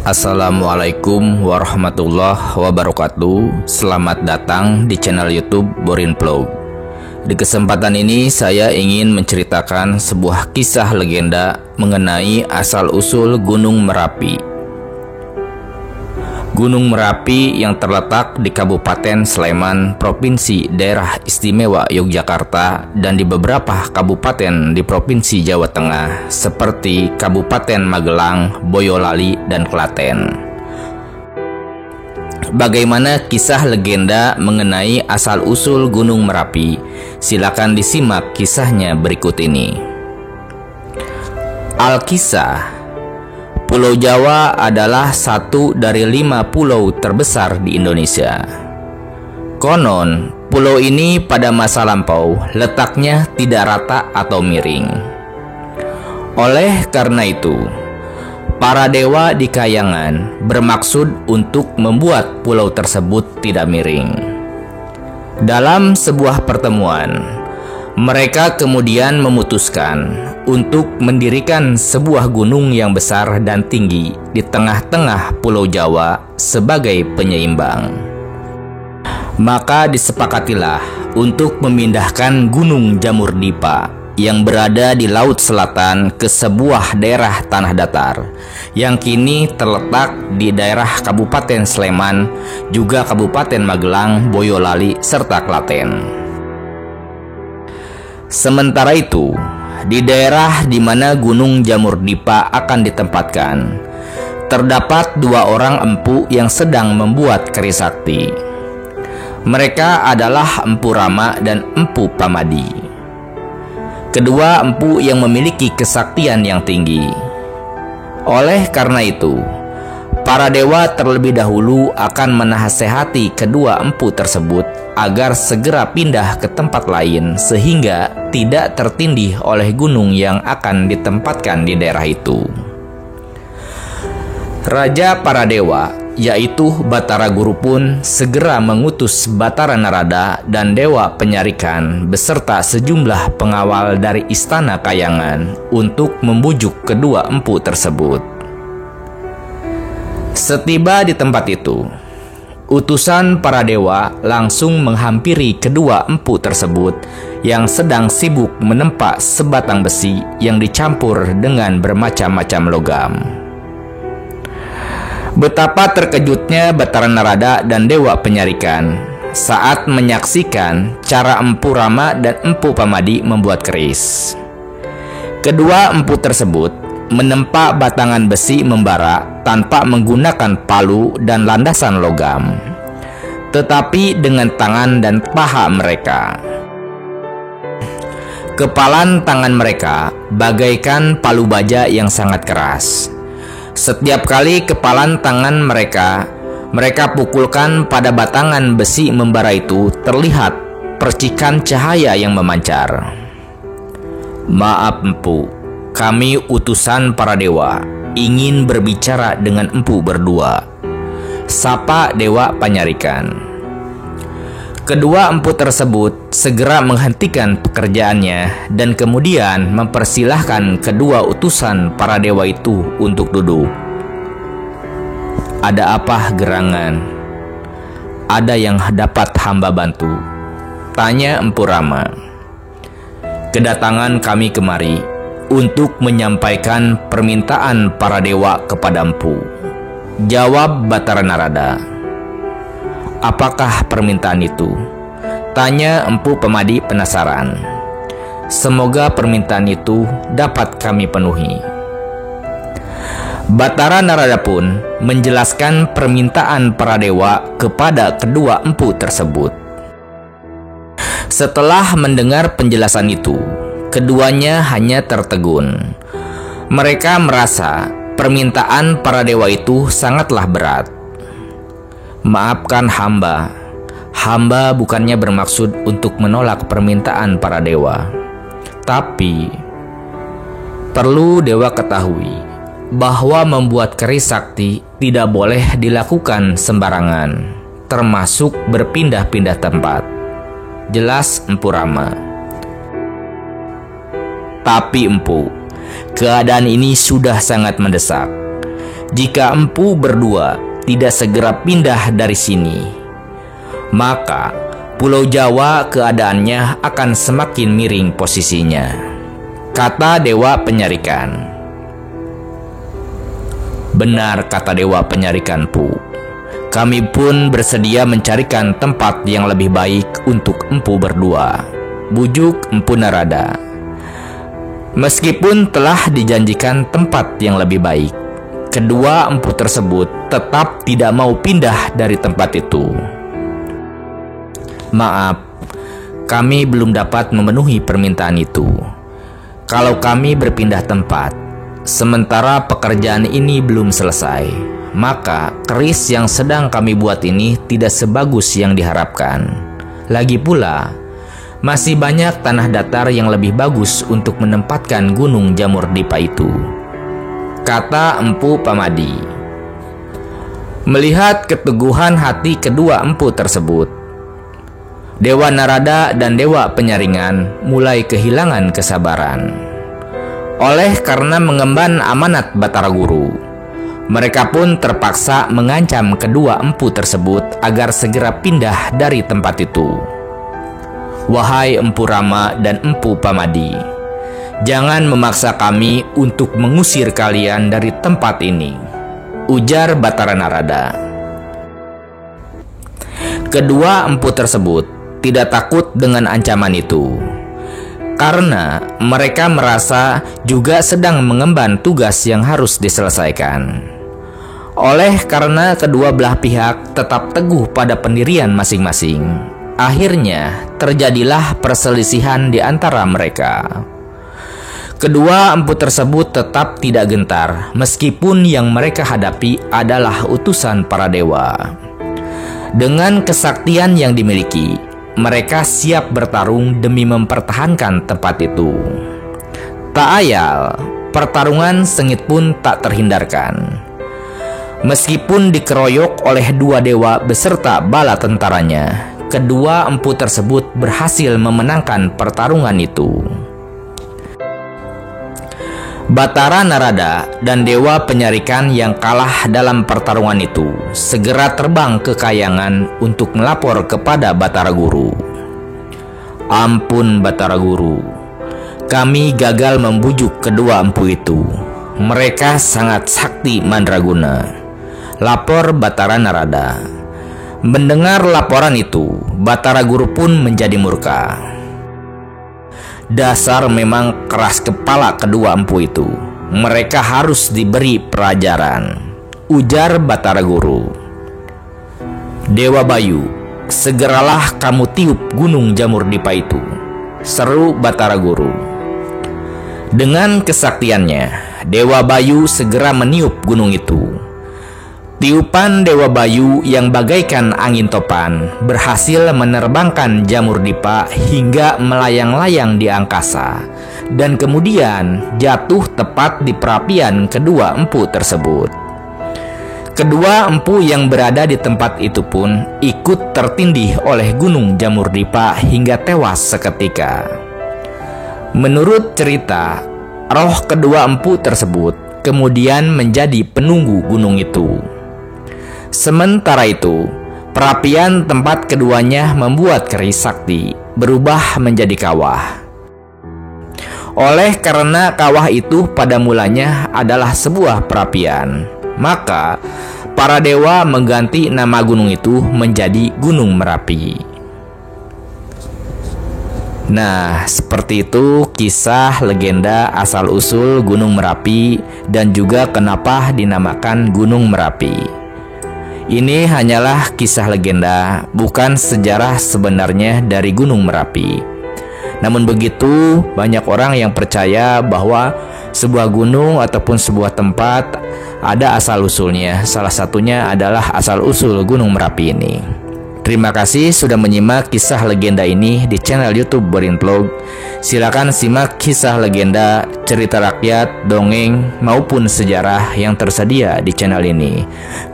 Assalamualaikum warahmatullahi wabarakatuh. Selamat datang di channel YouTube Borin Vlog. Di kesempatan ini saya ingin menceritakan sebuah kisah legenda mengenai asal-usul Gunung Merapi. Gunung Merapi yang terletak di Kabupaten Sleman, Provinsi Daerah Istimewa Yogyakarta, dan di beberapa kabupaten di Provinsi Jawa Tengah seperti Kabupaten Magelang, Boyolali, dan Klaten. Bagaimana kisah legenda mengenai asal-usul Gunung Merapi? Silakan disimak kisahnya berikut ini. Alkisah. Pulau Jawa adalah satu dari 5 pulau terbesar di Indonesia. Konon, pulau ini pada masa lampau letaknya tidak rata atau miring. Oleh karena itu, para dewa di Kayangan bermaksud untuk membuat pulau tersebut tidak miring. Dalam sebuah pertemuan, mereka kemudian memutuskan untuk mendirikan sebuah gunung yang besar dan tinggi di tengah-tengah Pulau Jawa sebagai penyeimbang. Maka disepakatilah untuk memindahkan Gunung Jamur-Dipa yang berada di Laut Selatan ke sebuah daerah tanah datar yang kini terletak di daerah Kabupaten Sleman, juga Kabupaten Magelang, Boyolali, serta Klaten. Sementara itu, di daerah di mana Gunung Jamur-Dipa akan ditempatkan, terdapat 2 orang empu yang sedang membuat keris sakti. Mereka adalah Empu Rama dan Empu Pamadi. Kedua empu yang memiliki kesaktian yang tinggi. Oleh karena itu, para dewa terlebih dahulu akan menasehati kedua empu tersebut agar segera pindah ke tempat lain sehingga tidak tertindih oleh gunung yang akan ditempatkan di daerah itu. Raja para dewa, yaitu Batara Guru pun segera mengutus Batara Narada dan Dewa Penyarikan beserta sejumlah pengawal dari Istana Kayangan untuk membujuk kedua empu tersebut. Setiba di tempat itu, utusan para dewa langsung menghampiri kedua empu tersebut yang sedang sibuk menempa sebatang besi yang dicampur dengan bermacam-macam logam. Betapa terkejutnya Batara Narada dan Dewa Penyarikan saat menyaksikan cara Empu Rama dan Empu Pamadi membuat keris. Kedua empu tersebut menempa batangan besi membara tanpa menggunakan palu dan landasan logam, tetapi dengan tangan dan paha mereka. Kepalan tangan mereka bagaikan palu baja yang sangat keras. Setiap kali kepalan tangan mereka pukulkan pada batangan besi membara itu, terlihat percikan cahaya yang memancar. "Maaf empu, kami utusan para dewa ingin berbicara dengan empu berdua," sapa Dewa Penyarikan. Kedua empu tersebut segera menghentikan pekerjaannya dan kemudian mempersilahkan kedua utusan para dewa itu untuk duduk. "Ada apa gerangan? Ada yang dapat hamba bantu?" tanya Empu Rama. "Kedatangan kami kemari untuk menyampaikan permintaan para dewa kepada empu," jawab Batara Narada. "Apakah permintaan itu?" tanya Empu Pamadi penasaran. "Semoga permintaan itu dapat kami penuhi." Batara Narada pun menjelaskan permintaan para dewa kepada kedua empu tersebut. Setelah mendengar penjelasan itu, keduanya hanya tertegun. Mereka merasa permintaan para dewa itu sangatlah berat. "Maafkan hamba. Hamba bukannya bermaksud untuk menolak permintaan para dewa. Tapi perlu dewa ketahui bahwa membuat keris sakti tidak boleh dilakukan sembarangan, termasuk berpindah-pindah tempat," jelas Empu Rama. "Tapi empu, keadaan ini sudah sangat mendesak. jika Empu berdua tidak segera pindah dari sini, maka Pulau Jawa keadaannya akan semakin miring posisinya, kata Dewa Penyarikan. Benar, kata Dewa Penyarikan Pu. Kami pun bersedia mencarikan tempat yang lebih baik untuk Empu berdua, bujuk Empu Narada. Meskipun telah dijanjikan tempat yang lebih baik, kedua empu tersebut tetap tidak mau pindah dari tempat itu. Maaf, kami belum dapat memenuhi permintaan itu. Kalau kami berpindah tempat, sementara pekerjaan ini belum selesai, maka keris yang sedang kami buat ini tidak sebagus yang diharapkan. Lagi pula, masih banyak tanah datar yang lebih bagus untuk menempatkan Gunung Jamur Dipa itu, kata Empu Pamadi. Melihat keteguhan hati kedua empu tersebut, Dewa Narada dan Dewa Penyaringan mulai kehilangan kesabaran. Oleh karena mengemban amanat Batara Guru, mereka pun terpaksa mengancam kedua empu tersebut agar segera pindah dari tempat itu. Wahai Empu Rama dan Empu Pamadi, jangan memaksa kami untuk mengusir kalian dari tempat ini, ujar Batara Narada. Kedua empu tersebut tidak takut dengan ancaman itu, karena mereka merasa juga sedang mengemban tugas yang harus diselesaikan. Oleh karena kedua belah pihak tetap teguh pada pendirian masing-masing, akhirnya terjadilah perselisihan di antara mereka. Kedua empu tersebut tetap tidak gentar, meskipun yang mereka hadapi adalah utusan para dewa. Dengan kesaktian yang dimiliki, mereka siap bertarung demi mempertahankan tempat itu. Tak ayal, pertarungan sengit pun tak terhindarkan. Meskipun dikeroyok oleh dua dewa beserta bala tentaranya, kedua empu tersebut berhasil memenangkan pertarungan itu. Batara Narada dan Dewa Penyarikan yang kalah dalam pertarungan itu segera terbang ke Kayangan untuk melapor kepada Batara Guru. Ampun Batara Guru, kami gagal membujuk kedua empu itu. Mereka sangat sakti mandraguna, lapor Batara Narada. Mendengar laporan itu, Batara Guru pun menjadi murka. Dasar memang keras kepala kedua empu itu. Mereka harus diberi pelajaran, ujar Batara Guru. Dewa Bayu, segeralah kamu tiup Gunung Jamur Dipa itu, seru Batara Guru. Dengan kesaktiannya, Dewa Bayu segera meniup gunung itu. Tiupan Dewa Bayu yang bagaikan angin topan berhasil menerbangkan Jamur Dipa hingga melayang-layang di angkasa, dan kemudian jatuh tepat di perapian kedua empu tersebut. Kedua empu yang berada di tempat itu pun ikut tertindih oleh Gunung Jamur Dipa hingga tewas seketika. Menurut cerita, roh kedua empu tersebut kemudian menjadi penunggu gunung itu. Sementara itu, perapian tempat keduanya membuat keris sakti berubah menjadi kawah. Oleh karena kawah itu pada mulanya adalah sebuah perapian, maka para dewa mengganti nama gunung itu menjadi Gunung Merapi. Nah, seperti itu kisah legenda asal-usul Gunung Merapi dan juga kenapa dinamakan Gunung Merapi. Ini hanyalah kisah legenda, bukan sejarah sebenarnya dari Gunung Merapi. Namun begitu, banyak orang yang percaya bahwa sebuah gunung ataupun sebuah tempat ada asal-usulnya. Salah satunya adalah asal-usul Gunung Merapi ini. Terima kasih sudah menyimak kisah legenda ini di channel YouTube Borin Vlog. Silakan simak kisah legenda, cerita rakyat, dongeng, maupun sejarah yang tersedia di channel ini.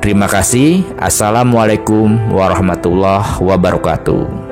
Terima kasih. Assalamualaikum warahmatullahi wabarakatuh.